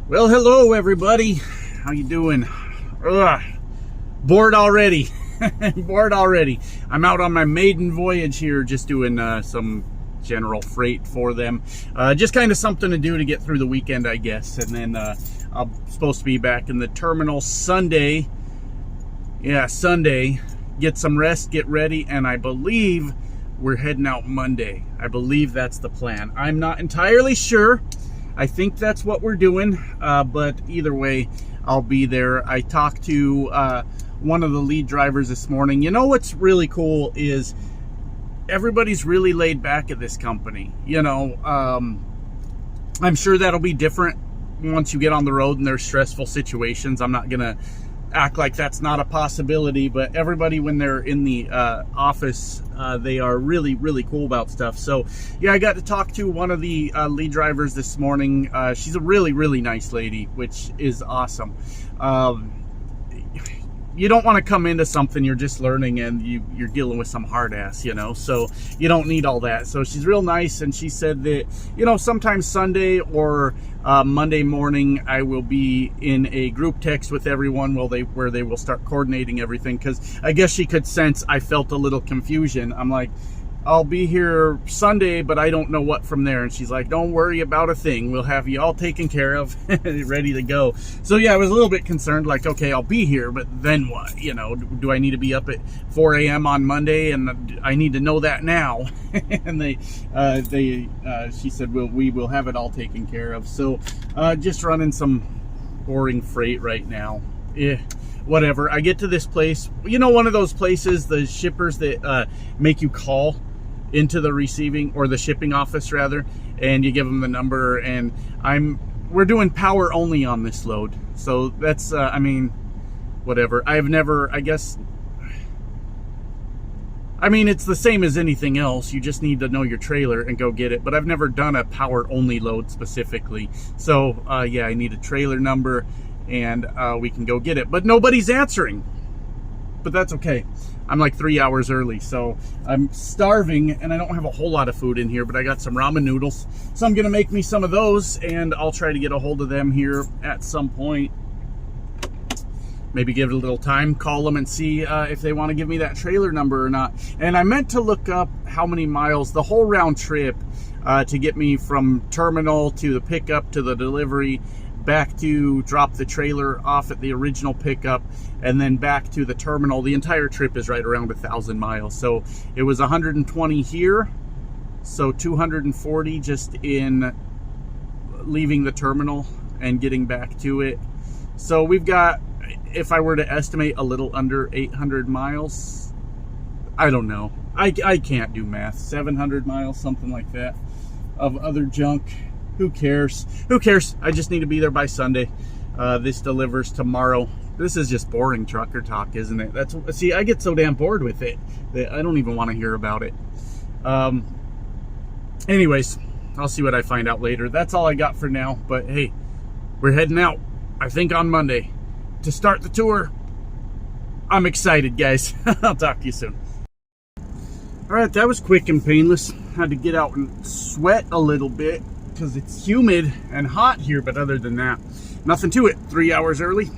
Well, hello everybody. How you doing? Ugh, bored already. Bored already. I'm out on my maiden voyage here, just doing some general freight for them. Just kind of something to do to get through the weekend, I guess. And then I'm supposed to be back in the terminal Sunday. Yeah, Sunday. Get some rest, get ready, and I believe we're heading out Monday. I believe that's the plan. I'm not entirely sure. I think that's what we're doing, but either way, I'll be there. I talked to one of the lead drivers this morning. You know what's really cool is everybody's really laid back at this company. You know, I'm sure that'll be different once you get on the road and there's stressful situations. I'm not gonna act like that's not a possibility, but everybody, when they're in the office, they are really, really cool about stuff. So yeah, I got to talk to one of the lead drivers this morning. She's a really, really nice lady, which is awesome. You don't want to come into something you're just learning and you're dealing with some hard ass, you know, so you don't need all that. So she's real nice, and she said that, you know, sometimes Sunday or Monday morning I will be in a group text with everyone where they will start coordinating everything, because I guess she could sense I felt a little confusion. I'm like, I'll be here Sunday, but I don't know what from there. And she's like, don't worry about a thing. We'll have you all taken care of, ready to go. So yeah, I was a little bit concerned, like, okay, I'll be here, but then what? You know, do I need to be up at 4 a.m. on Monday? And I need to know that now. And she said, we will have it all taken care of. So just running some boring freight right now. Whatever. I get to this place, you know, one of those places, the shippers that make you call into the receiving or the shipping office rather, and you give them the number. And we're doing power only on this load, so that's I mean, whatever. I've never, I guess, I mean, it's the same as anything else. You just need to know your trailer and go get it. But I've never done a power only load specifically. So yeah, I need a trailer number, and we can go get it. But nobody's answering. But that's okay. I'm like 3 hours early, so I'm starving, and I don't have a whole lot of food in here, but I got some ramen noodles. So I'm gonna make me some of those, and I'll try to get a hold of them here at some point. Maybe give it a little time, call them and see if they want to give me that trailer number or not. And I meant to look up how many miles, the whole round trip, to get me from terminal to the pickup to the delivery, back to drop the trailer off at the original pickup, and then back to the terminal. The entire trip is right around 1,000 miles. So it was 120 here, so 240 just in leaving the terminal and getting back to it. So we've got, if I were to estimate, a little under 800 miles. I don't know. I can't do math. 700 miles, something like that, of other junk. Who cares? Who cares? I just need to be there by Sunday. This delivers tomorrow. This is just boring trucker talk, isn't it? See, I get so damn bored with it that I don't even want to hear about it. Anyways, I'll see what I find out later. That's all I got for now. But hey, we're heading out, I think, on Monday to start the tour. I'm excited, guys. I'll talk to you soon. All right, that was quick and painless. Had to get out and sweat a little bit because it's humid and hot here, but other than that, nothing to it. 3 hours early,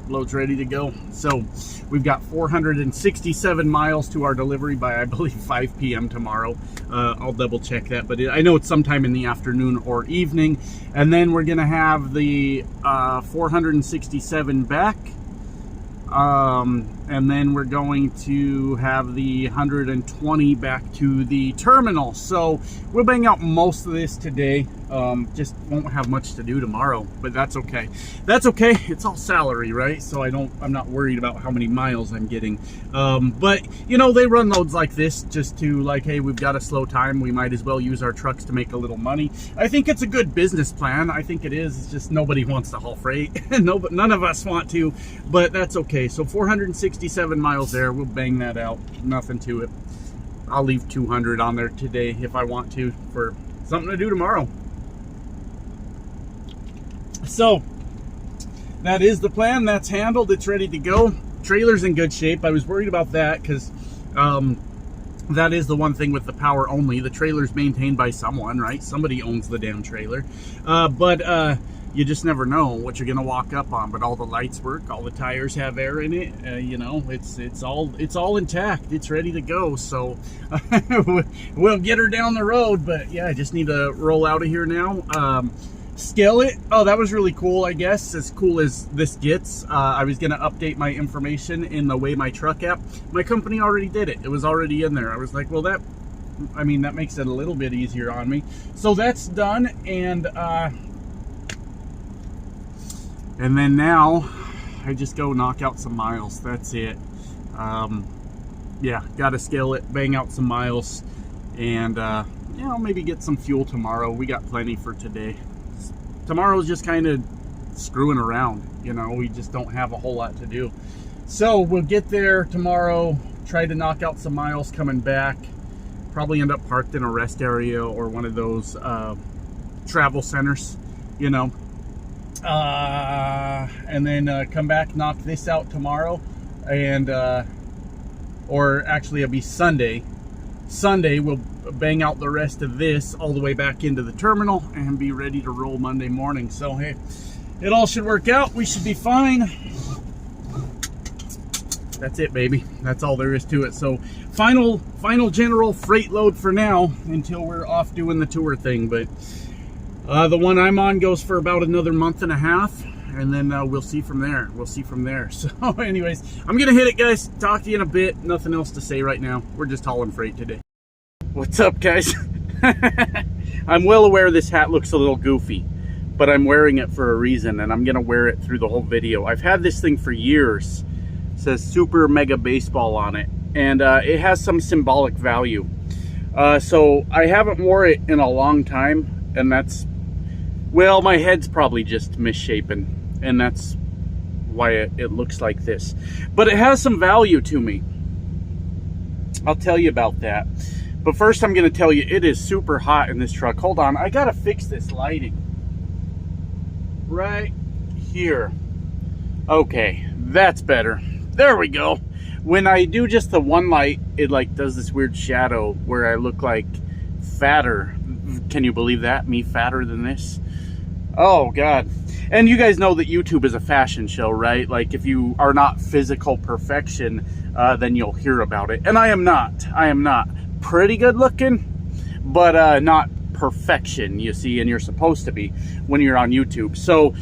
load's ready to go. So we've got 467 miles to our delivery by, I believe, 5 p.m. tomorrow. I'll double check that, but I know it's sometime in the afternoon or evening. And then we're gonna have the 467 back, and then we're going to have the 120 back to the terminal. So we'll bang out most of this today. Just won't have much to do tomorrow, but that's okay. That's okay. It's all salary, right? So I'm not worried about how many miles I'm getting. But you know, they run loads like this just to, like, hey, we've got a slow time, we might as well use our trucks to make a little money. I think it's a good business plan. I think it is. It's just nobody wants to haul freight. None of us want to, but that's okay. So 467 miles there. We'll bang that out. Nothing to it. I'll leave 200 on there today if I want to, for something to do tomorrow. So that is the plan. That's handled. It's ready to go. Trailer's in good shape. I was worried about that because that is the one thing with the power only. The trailer's maintained by someone, right? Somebody owns the damn trailer. But you just never know what you're gonna walk up on. But all the lights work, all the tires have air in it. You know, it's all intact. It's ready to go. So we'll get her down the road. But yeah, I just need to roll out of here now. Scale it. Oh, that was really cool. I guess as cool as this gets. I was gonna update my information in the Weigh My Truck app. My company already did it. It was already in there. I was like, well, that makes it a little bit easier on me. So that's done, and then now I just go knock out some miles. That's it. Yeah, gotta scale it, bang out some miles, and you know, maybe get some fuel tomorrow. We got plenty for today. Tomorrow's just kind of screwing around, you know, we just don't have a whole lot to do. So we'll get there tomorrow, try to knock out some miles coming back, probably end up parked in a rest area or one of those travel centers, you know, and then come back, knock this out tomorrow, and or actually it'll be Sunday we'll bang out the rest of this all the way back into the terminal and be ready to roll Monday morning. So hey, it all should work out. We should be fine. That's it, baby. That's all there is to it. So final general freight load for now until we're off doing the tour thing. But the one I'm on goes for about another month and a half, and then we'll see from there. So anyways, I'm gonna hit it, guys. Talk to you in a bit. Nothing else to say right now. We're just hauling freight today. What's up, guys? I'm well aware this hat looks a little goofy, but I'm wearing it for a reason, and I'm gonna wear it through the whole video. I've had this thing for years. It says Super Mega Baseball on it, and it has some symbolic value. So I haven't wore it in a long time, and that's, well, my head's probably just misshapen, and that's why it looks like this. But it has some value to me. I'll tell you about that. But first I'm going to tell you, it is super hot in this truck. Hold on, I got to fix this lighting. Right here. Okay, that's better. There we go. When I do just the one light, it like does this weird shadow where I look like fatter. Can you believe that? Me fatter than this? Oh, God. And you guys know that YouTube is a fashion show, right? Like, if you are not physical perfection, then you'll hear about it. And I am not. I am not. Pretty good looking, but not perfection, you see, and you're supposed to be when you're on YouTube. So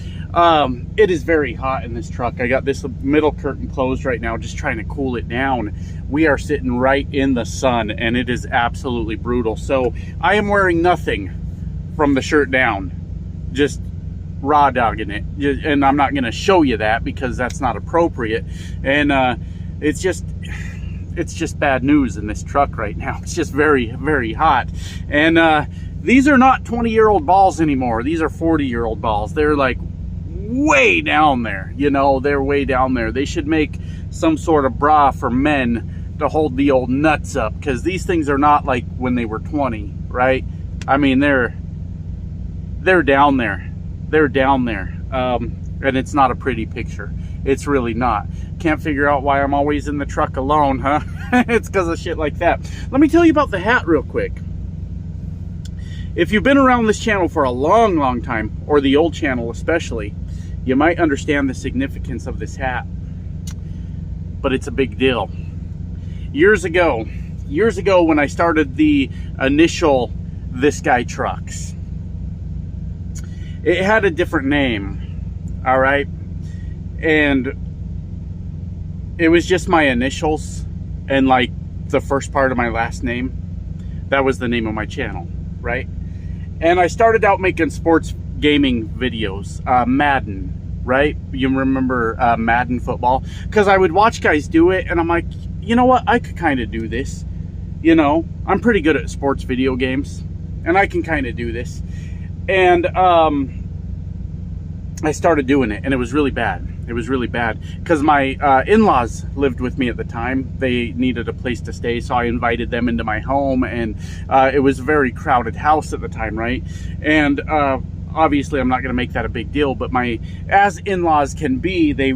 it is very hot in this truck. I got this middle curtain closed right now, just trying to cool it down. We are sitting right in the sun, and it is absolutely brutal. So I am wearing nothing from the shirt down, just raw dogging it. And I'm not going to show you that because that's not appropriate. And it's just bad news in this truck right now. It's just very, very hot. And these are not 20-year-old balls anymore. These are 40-year-old balls. They're like way down there, you know, they're way down there. They should make some sort of bra for men to hold the old nuts up, because these things are not like when they were 20, right? I mean, they're down there. They're down there. And it's not a pretty picture. It's really not. Can't figure out why I'm always in the truck alone, huh? It's because of shit like that. Let me tell you about the hat real quick. If you've been around this channel for a long, long time, or the old channel especially, you might understand the significance of this hat. But it's a big deal. Years ago when I started the initial This Guy trucks, it had a different name. All right, and it was just my initials and like the first part of my last name. That was the name of my channel, right? And I started out making sports gaming videos, Madden, right? You remember Madden football? Because I would watch guys do it, and I'm like, you know what? I could kind of do this. You know, I'm pretty good at sports video games, and I can kind of do this. And I started doing it, and it was really bad. It was really bad because my in-laws lived with me at the time. They needed a place to stay, so I invited them into my home, and it was a very crowded house at the time, right? And obviously I'm not going to make that a big deal, but as in-laws can be, they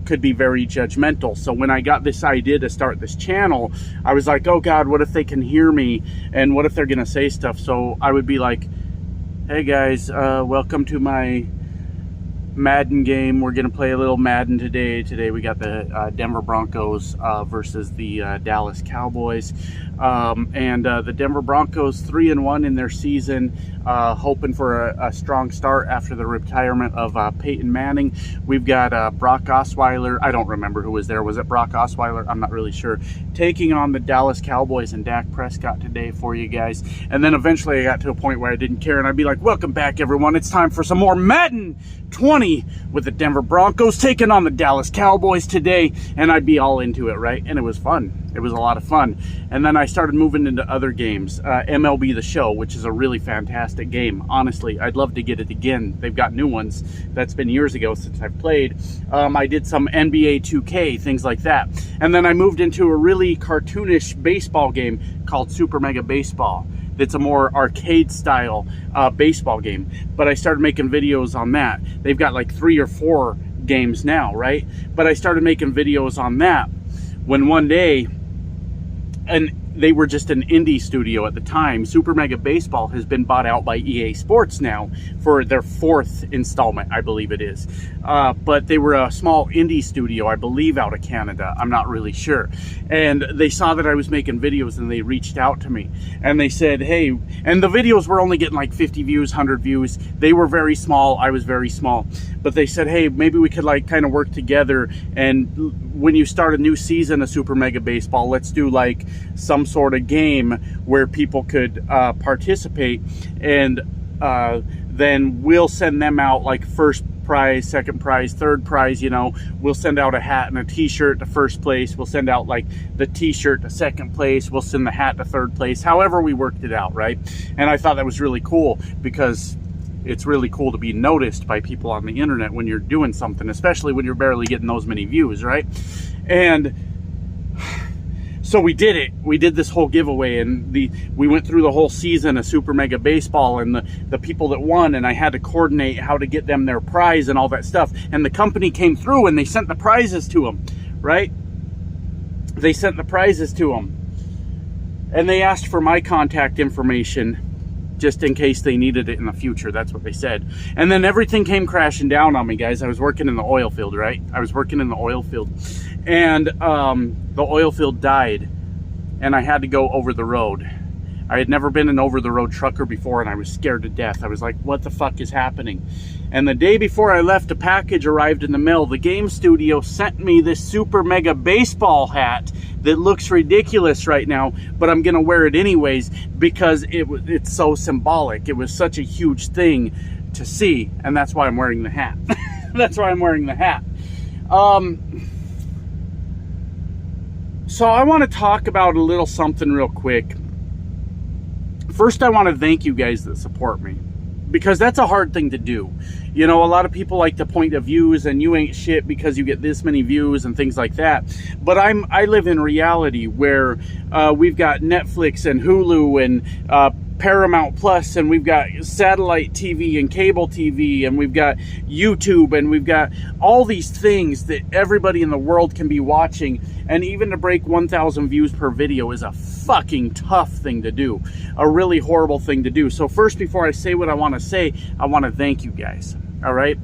could be very judgmental. So when I got this idea to start this channel, I was like, oh God, what if they can hear me, and what if they're going to say stuff? So I would be like, hey guys, welcome to my Madden game. We're going to play a little Madden today. Today we got the Denver Broncos versus the Dallas Cowboys. The Denver Broncos 3-1 in their season, hoping for a strong start after the retirement of Peyton Manning. We've got Brock Osweiler. I don't remember who was there. Was it Brock Osweiler? I'm not really sure. Taking on the Dallas Cowboys and Dak Prescott today for you guys. And then eventually I got to a point where I didn't care, and I'd be like, welcome back, everyone. It's time for some more Madden 20 with the Denver Broncos taking on the Dallas Cowboys today. And I'd be all into it, right? And it was fun. It was a lot of fun. And then I started moving into other games. MLB The Show, which is a really fantastic game. Honestly, I'd love to get it again. They've got new ones. That's been years ago since I've played. I did some NBA 2K, things like that. And then I moved into a really cartoonish baseball game called Super Mega Baseball. It's a more arcade style baseball game. But I started making videos on that. They've got like 3 or 4 games now, right? But I started making videos on that when one day, and they were just an indie studio at the time. Super Mega Baseball has been bought out by EA Sports now for their 4th installment, I believe it is. But they were a small indie studio, I believe, out of Canada. I'm not really sure. And they saw that I was making videos, and they reached out to me. And they said, hey, and the videos were only getting like 50 views, 100 views. They were very small. I was very small. But they said, hey, maybe we could like kind of work together, and when you start a new season of Super Mega Baseball, let's do like some sort of game where people could participate, and then we'll send them out like first prize, second prize, third prize, you know. We'll send out a hat and a t-shirt to first place. We'll send out like the t-shirt to second place. We'll send the hat to third place. However we worked it out, right? And I thought that was really cool, because it's really cool to be noticed by people on the internet when you're doing something, especially when you're barely getting those many views, right? And so we did it. We did this whole giveaway, and we went through the whole season of Super Mega Baseball, and the people that won, and I had to coordinate how to get them their prize and all that stuff. And the company came through, and they sent the prizes to them, right? They sent the prizes to them. And they asked for my contact information just in case they needed it in the future. That's what they said. And then everything came crashing down on me, guys. I was working in the oil field, right? I was working in the oil field. And the oil field died, and I had to go over the road. I had never been an over-the-road trucker before, and I was scared to death. I was like, what the fuck is happening? And the day before I left, a package arrived in the mail. The game studio sent me this Super Mega Baseball hat that looks ridiculous right now, but I'm going to wear it anyways because it's so symbolic. It was such a huge thing to see, and that's why I'm wearing the hat. That's why I'm wearing the hat. So I want to talk about a little something real quick. First, I want to thank you guys that support me, because that's a hard thing to do. You know, a lot of people like to point to views, and you ain't shit because you get this many views and things like that. But I live in reality where we've got Netflix and Hulu and Paramount Plus, and we've got satellite TV and cable TV, and we've got YouTube, and we've got all these things that everybody in the world can be watching. And even to break 1,000 views per video is a fucking tough thing to do, a really horrible thing to do. So first, before I say what I want to say, I want to thank you guys, all right?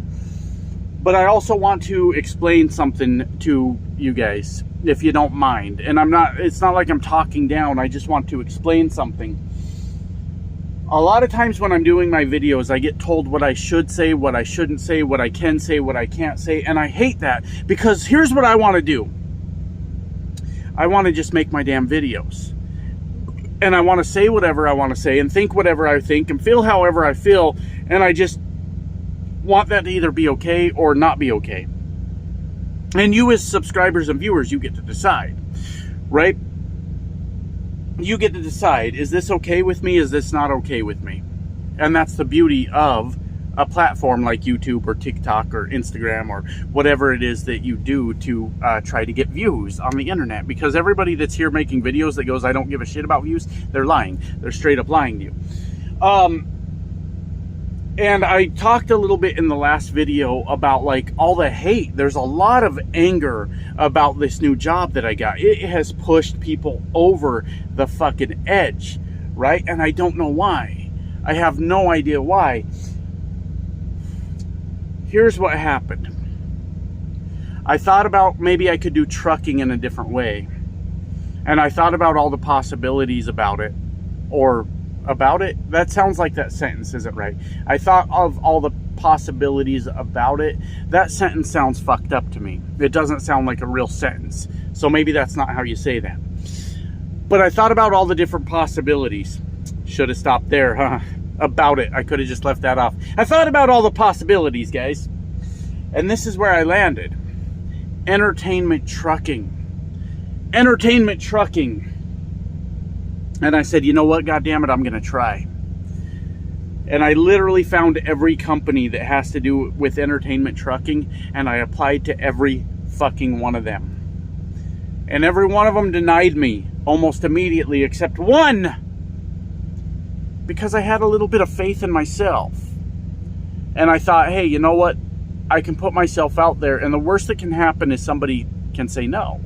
But I also want to explain something to you guys, if you don't mind. And it's not like I'm talking down, I just want to explain something. A lot of times when I'm doing my videos, I get told what I should say, what I shouldn't say, what I can say, what I can't say, and I hate that, because here's what I want to do. I want to just make my damn videos. And I want to say whatever I want to say, and think whatever I think, and feel however I feel, and I just want that to either be okay or not be okay. And you as subscribers and viewers, you get to decide, right? You get to decide, is this okay with me? Is this not okay with me? And that's the beauty of a platform like YouTube or TikTok or Instagram or whatever it is that you do to try to get views on the internet. Because everybody that's here making videos that goes, I don't give a shit about views, they're lying. They're straight up lying to you. And I talked a little bit in the last video about like all the hate. There's a lot of anger about this new job that I got. It has pushed people over the fucking edge, right? And I don't know why. I have no idea why. here's what happened. I thought about maybe I could do trucking in a different way. And I thought about all the possibilities about it. Or about it? That sounds like that sentence isn't right. I thought of all the possibilities about it. That sentence sounds fucked up to me. It doesn't sound like a real sentence. So maybe that's not how you say that. But I thought about all the different possibilities. Should have stopped there, huh? About it. I could have just left that off. I thought about all the possibilities, guys. And this is where I landed. Entertainment trucking. Entertainment trucking. And I said, you know what? God damn it, I'm going to try. And I literally found every company that has to do with entertainment trucking, and I applied to every fucking one of them. And every one of them denied me almost immediately, except one, because I had a little bit of faith in myself. And I thought, hey, you know what? I can put myself out there, and the worst that can happen is somebody can say no.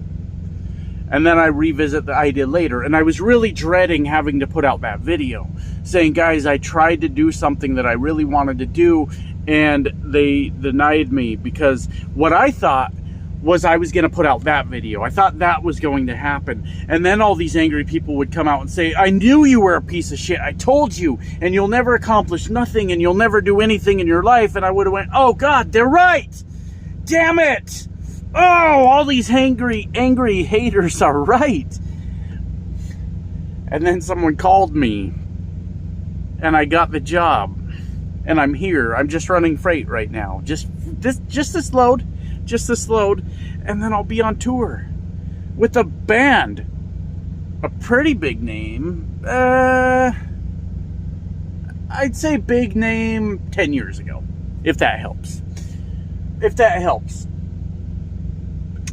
And then I revisit the idea later. And I was really dreading having to put out that video saying, guys, I tried to do something that I really wanted to do, and they denied me, because what I thought was I was going to put out that video. I thought that was going to happen. And then all these angry people would come out and say, I knew you were a piece of shit. I told you, and you'll never accomplish nothing, and you'll never do anything in your life. And I would have went, oh God, they're right. Damn it. Oh, all these angry haters are right. And then someone called me, and I got the job, and I'm here. I'm just running freight right now. Just this load, and then I'll be on tour with a band, a pretty big name. I'd say big name 10 years ago, if that helps.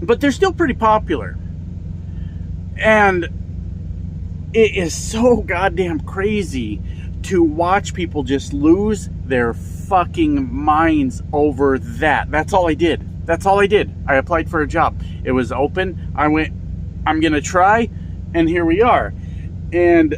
But they're still pretty popular. And it is so goddamn crazy to watch people just lose their fucking minds over that. That's all I did. I applied for a job. It was open. I went, I'm going to try. And here we are. And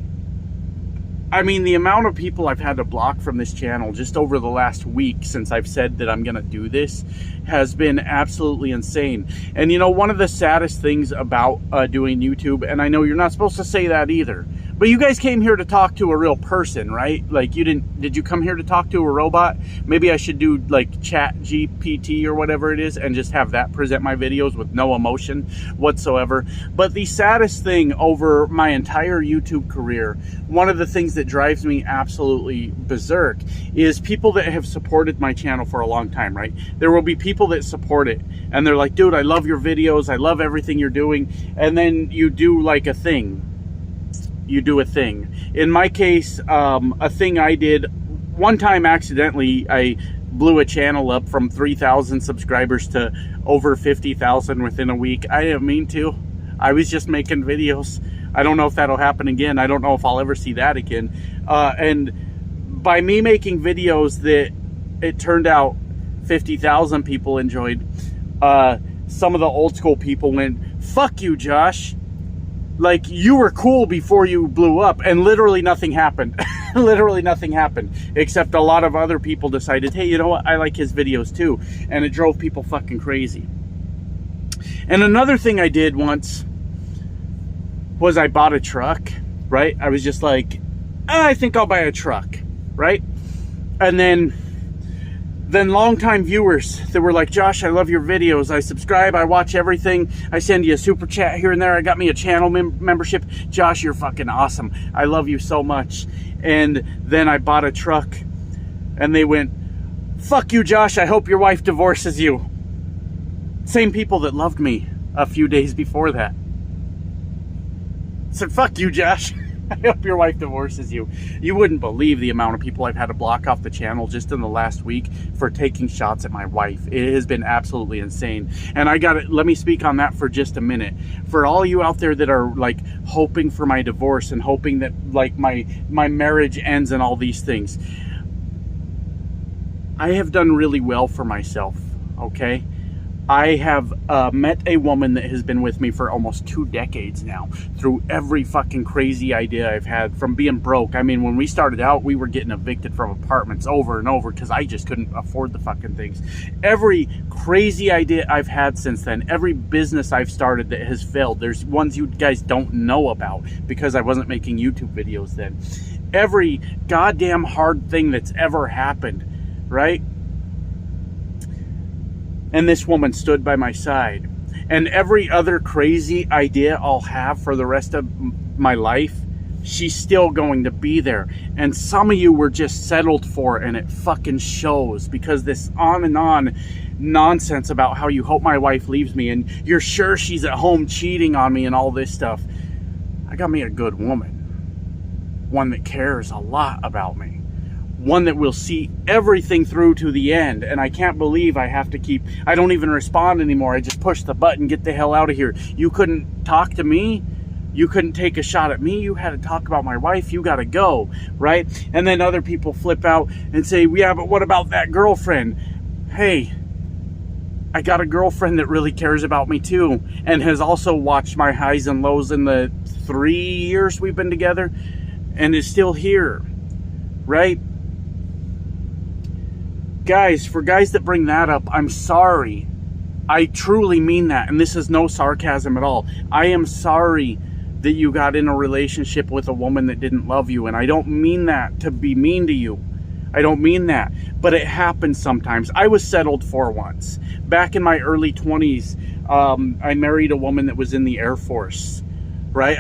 I mean, the amount of people I've had to block from this channel just over the last week since I've said that I'm going to do this has been absolutely insane. And you know, one of the saddest things about doing YouTube, and I know you're not supposed to say that either, but you guys came here to talk to a real person, right? Like, did you come here to talk to a robot? Maybe I should do like Chat GPT or whatever it is and just have that present my videos with no emotion whatsoever. But the saddest thing over my entire YouTube career, one of the things that drives me absolutely berserk, is people that have supported my channel for a long time, right? There will be people that support it and they're like, dude, I love your videos. I love everything you're doing. And then you do like a thing. In my case, a thing I did one time accidentally, I blew a channel up from 3,000 subscribers to over 50,000 within a week. I didn't mean to. I was just making videos. I don't know if that'll happen again. I don't know if I'll ever see that again. And by me making videos that it turned out 50,000 people enjoyed, some of the old school people went, fuck you, Josh. Like, you were cool before you blew up, and literally nothing happened. Literally nothing happened, except a lot of other people decided, hey, you know what, I like his videos too, and it drove people fucking crazy. And another thing I did once was I bought a truck, right? I was just like, I think I'll buy a truck, right? And then longtime viewers that were like, Josh, I love your videos. I subscribe. I watch everything. I send you a super chat here and there. I got me a channel membership. Josh, you're fucking awesome. I love you so much. And then I bought a truck and they went, fuck you, Josh. I hope your wife divorces you. Same people that loved me a few days before that said, fuck you, Josh. I hope your wife divorces you. You wouldn't believe the amount of people I've had to block off the channel just in the last week for taking shots at my wife. It has been absolutely insane. And let me speak on that for just a minute. For all you out there that are like hoping for my divorce and hoping that like my marriage ends and all these things, I have done really well for myself, okay? I have met a woman that has been with me for almost 2 decades now, through every fucking crazy idea I've had from being broke. I mean, when we started out, we were getting evicted from apartments over and over because I just couldn't afford the fucking things. Every crazy idea I've had since then, every business I've started that has failed, there's ones you guys don't know about because I wasn't making YouTube videos then. Every goddamn hard thing that's ever happened, right? And this woman stood by my side. And every other crazy idea I'll have for the rest of my life, she's still going to be there. And some of you were just settled for it, and it fucking shows, because this on and on nonsense about how you hope my wife leaves me and you're sure she's at home cheating on me and all this stuff. I got me a good woman. One that cares a lot about me. One that will see everything through to the end. And I can't believe I have to keep, I don't even respond anymore. I just push the button, get the hell out of here. You couldn't talk to me. You couldn't take a shot at me. You had to talk about my wife. You got to go, right? And then other people flip out and say, yeah, but what about that girlfriend? Hey, I got a girlfriend that really cares about me too, and has also watched my highs and lows in the 3 years we've been together, and is still here, right? Guys, for guys that bring that up, I'm sorry. I truly mean that, and this is no sarcasm at all. I am sorry that you got in a relationship with a woman that didn't love you, and I don't mean that to be mean to you. I don't mean that, but it happens sometimes. I was settled for once. Back in my early 20s, I married a woman that was in the Air Force. Right?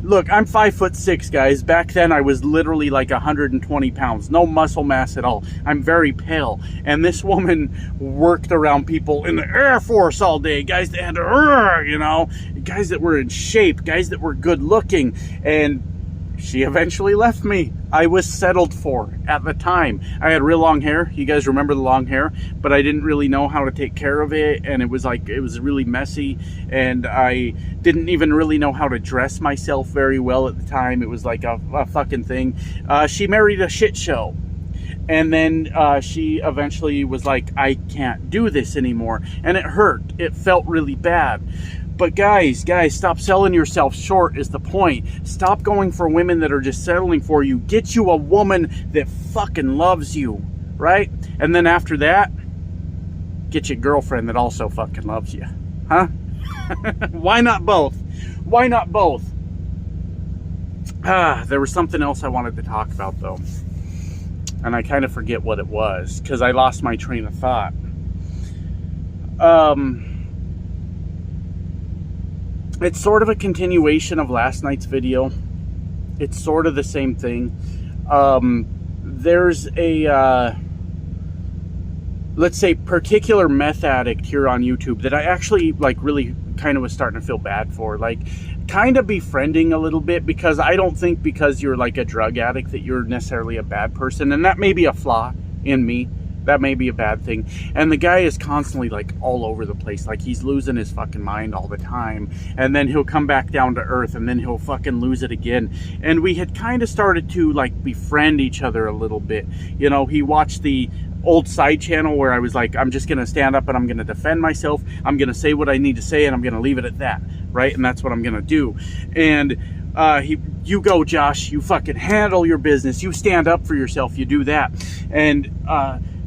Look, I'm 5'6", guys. Back then I was literally like 120 pounds. No muscle mass at all. I'm very pale. And this woman worked around people in the Air Force all day. Guys that had to, you know, guys that were in shape, guys that were good looking. And she eventually left me. I was settled for at the time. I had real long hair. You guys remember the long hair? But I didn't really know how to take care of it. And it was really messy. And I didn't even really know how to dress myself very well at the time. It was like a fucking thing. She married a shit show. And then she eventually was like, I can't do this anymore. And it hurt. It felt really bad. But guys, stop selling yourself short is the point. Stop going for women that are just settling for you. Get you a woman that fucking loves you, right? And then after that, get you a girlfriend that also fucking loves you. Huh? Why not both? Why not both? There was something else I wanted to talk about, though. And I kind of forget what it was, because I lost my train of thought. It's sort of a continuation of last night's video. It's sort of the same thing. There's a, let's say, particular meth addict here on YouTube that I actually, like, really kind of was starting to feel bad for. Like, kind of befriending a little bit, because I don't think because you're, like, a drug addict that you're necessarily a bad person. And that may be a flaw in me. That may be a bad thing. And the guy is constantly like all over the place. Like he's losing his fucking mind all the time. And then he'll come back down to earth and then he'll fucking lose it again. And we had kind of started to like befriend each other a little bit. You know, he watched the old side channel where I was like, I'm just going to stand up and I'm going to defend myself. I'm going to say what I need to say and I'm going to leave it at that. Right? And that's what I'm going to do. And you go, Josh, you fucking handle your business. You stand up for yourself. You do that. And,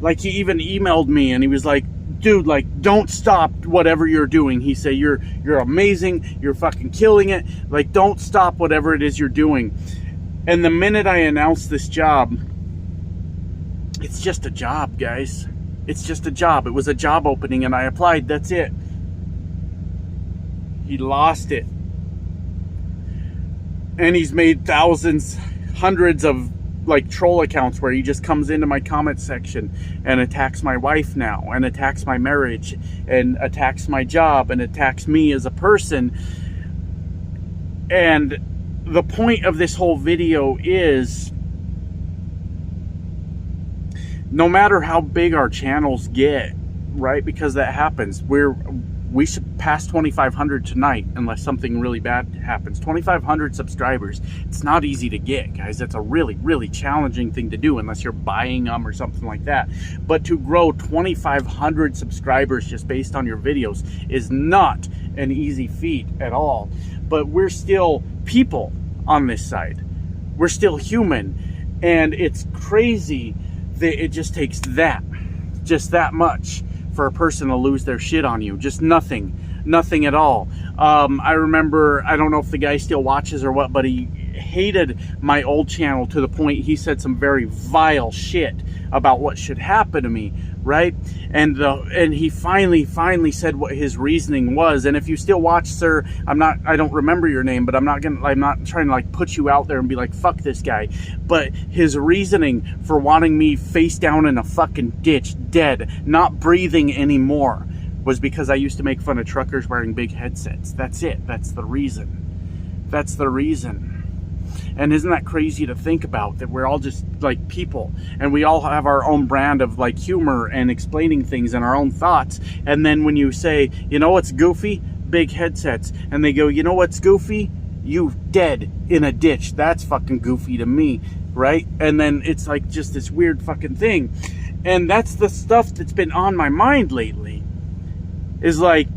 like he even emailed me and he was like, dude, like, don't stop whatever you're doing. He said, you're amazing. You're fucking killing it. Like, don't stop whatever it is you're doing. And the minute I announced this job, it's just a job, guys. It's just a job. It was a job opening and I applied. That's it. He lost it. And he's made thousands, hundreds of like troll accounts where he just comes into my comment section and attacks my wife now and attacks my marriage and attacks my job and attacks me as a person. And the point of this whole video is, no matter how big our channels get, right? Because that happens. We should pass 2,500 tonight unless something really bad happens. 2,500 subscribers. It's not easy to get, guys. That's a really, really challenging thing to do unless you're buying them or something like that. But to grow 2,500 subscribers just based on your videos is not an easy feat at all. But we're still people on this side. We're still human. And it's crazy that it just takes just that much for a person to lose their shit on you. Just nothing at all. I remember, I don't know if the guy still watches or what, but he hated my old channel to the point he said some very vile shit about what should happen to me, right? And he finally said what his reasoning was. And if you still watch, sir, I don't remember your name, but I'm not trying to like put you out there and be like, fuck this guy. But his reasoning for wanting me face down in a fucking ditch, dead, not breathing anymore, was because I used to make fun of truckers wearing big headsets. That's it. That's the reason. That's the reason. And isn't that crazy to think about, that we're all just like people and we all have our own brand of like humor and explaining things and our own thoughts. And then when you say, you know what's goofy? Big headsets. And they go, you know what's goofy? You dead in a ditch. That's fucking goofy to me, right? And then it's like just this weird fucking thing. And that's the stuff that's been on my mind lately. Is like,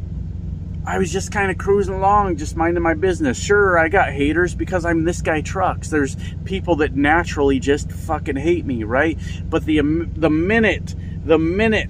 I was just kind of cruising along, just minding my business. Sure, I got haters because I'm This Guy Trucks. There's people that naturally just fucking hate me, right? But the minute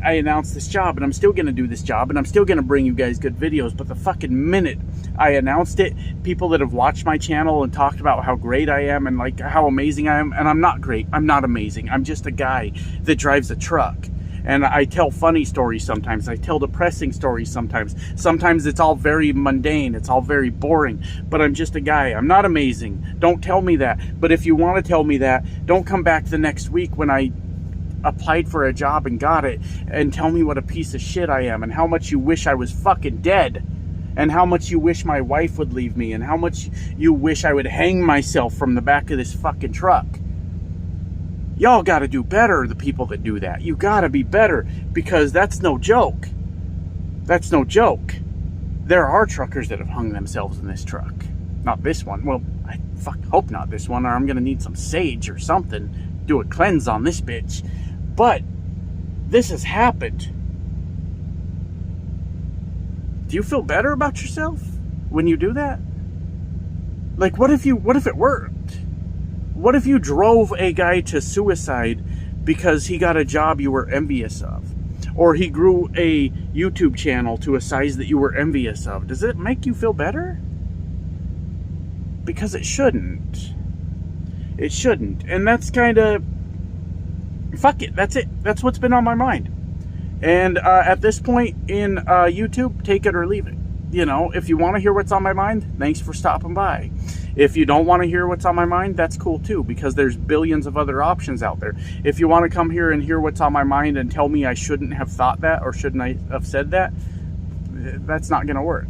I announce this job, and I'm still going to do this job, and I'm still going to bring you guys good videos, but the fucking minute I announced it, people that have watched my channel and talked about how great I am and like how amazing I am, and I'm not great, I'm not amazing. I'm just a guy that drives a truck. And I tell funny stories sometimes. I tell depressing stories sometimes. Sometimes it's all very mundane. It's all very boring. But I'm just a guy. I'm not amazing. Don't tell me that. But if you want to tell me that, don't come back the next week when I applied for a job and got it and tell me what a piece of shit I am and how much you wish I was fucking dead and how much you wish my wife would leave me and how much you wish I would hang myself from the back of this fucking truck. Y'all got to do better, the people that do that. You got to be better, because that's no joke. That's no joke. There are truckers that have hung themselves in this truck. Not this one. Well, I hope not this one, or I'm going to need some sage or something. Do a cleanse on this bitch. But this has happened. Do you feel better about yourself when you do that? Like, what if it worked? What if you drove a guy to suicide because he got a job you were envious of? Or he grew a YouTube channel to a size that you were envious of? Does it make you feel better? Because it shouldn't. It shouldn't. And that's kind of... Fuck it. That's it. That's what's been on my mind. And at this point in YouTube, take it or leave it. You know, if you want to hear what's on my mind, thanks for stopping by. If you don't want to hear what's on my mind, that's cool too, because there's billions of other options out there. If you want to come here and hear what's on my mind and tell me I shouldn't have thought that or shouldn't I have said that, that's not going to work.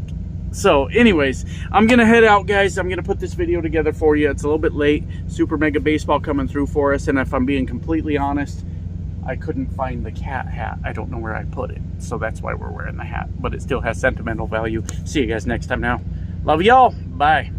So anyways, I'm going to head out, guys. I'm going to put this video together for you. It's a little bit late. Super Mega Baseball coming through for us. And if I'm being completely honest, I couldn't find the cat hat. I don't know where I put it. So that's why we're wearing the hat. But it still has sentimental value. See you guys next time now. Love y'all. Bye.